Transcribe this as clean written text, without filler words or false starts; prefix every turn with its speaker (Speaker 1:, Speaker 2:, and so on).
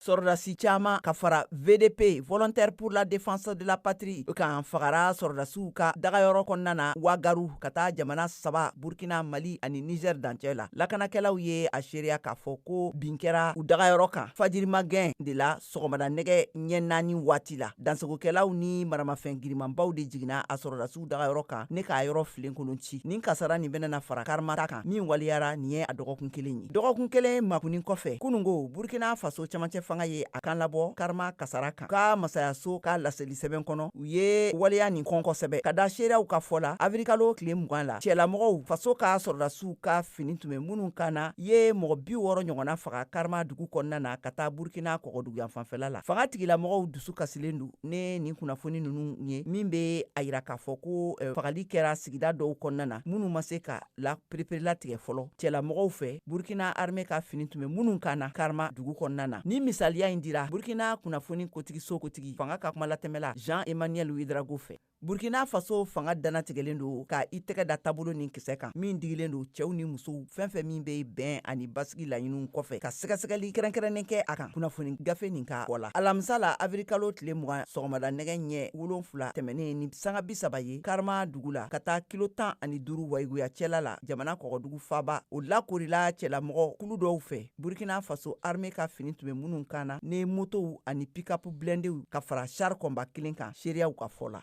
Speaker 1: Sɔrɔdasi caaman ka fara VDP volontaire pour la défense de la patrie kan fagara sɔrɔdasiw ka dagayɔrɔ kɔnɔna na Wagaru ka taa jamana 3 Burkina, Mali ani Niger dancɛ la. Lakanakɛlaw ye a seereya k'a fɔ ko bin kɛra u dagayɔrɔ kan fajirimagɛn de la sɔgɔmada nɛgɛ ɲɛ 4 waati la. Dansagokɛlaw ni maramafɛn girimanbaw de jiginna a sɔrɔdasiw dagayɔrɔ kan ne k'a yɔrɔ filenkolon ci. Nin kasara nin bɛna fara karima ta kan min waliyara nin ye a dɔgɔkun kelen ye. Dɔgɔkun kelen makunin kɔfɛ kunungo Burkina Faso cɛmancɛ fanga ye a kan labɔ karima kasara kan ka masayaso ka laseli sɛbɛn kɔnɔ u ye waleya nin kɔn kosɛbɛ ka da seereyaw ka fɔ la avrikalo tile 20 la cɛlamɔgɔw faso ka sɔrɔdasiw ka fini tun bɛ minnu kan na ye mɔgɔ 60 ɲɔgɔnna faga karima dugu kɔnɔna na ka taa Burkina kɔgɔduguyan fanfɛla la. Fanga tigilamɔgɔw dusu kasilen don ne nin kunnafoni ninnu ye min bɛ a yira k'a fɔ ko fagali kɛra sigida dɔw kɔnɔna na minnu ma se ka la perepere tigɛ fɔlɔ cɛlamɔgɔw fɛ Burkina armée ka fini tun bɛ minnu kan na karima dugu kɔnɔna na. Ni misaliya in dira Burkina kunnafoni kotigiso kotigi fanga ka kuma latɛmɛla Jean-Emmanuel Ouedraogo fɛ. Burkina Faso fanga danatigɛlen don ka i tɛgɛ da taabolo ni kisɛ kan min digilen don cɛw ni musow fɛn fɛn min bɛ bɛn ani basigi laɲiniw kɔfɛ ka sɛgɛsɛgɛli kɛrɛnkɛrɛnnen kɛ a kan kunnafoni gafe nin ka fɔ la. Alamisa la avrikalo tile 20 sɔgɔmada nɛgɛ ɲɛ 7 tɛmɛnen ni sanga 30 ye karima dugu la ka taa kilo 15 wayiguya cɛla la jamana kɔgɔdugu faba o lakorila cɛlamɔgɔ kulu dɔw fɛ Burkina Faso armée ka fini tun bɛ minnu kan na ne motow ani pick-up blendew ka fara char combat 1 kan seereyaw ka fɔ la.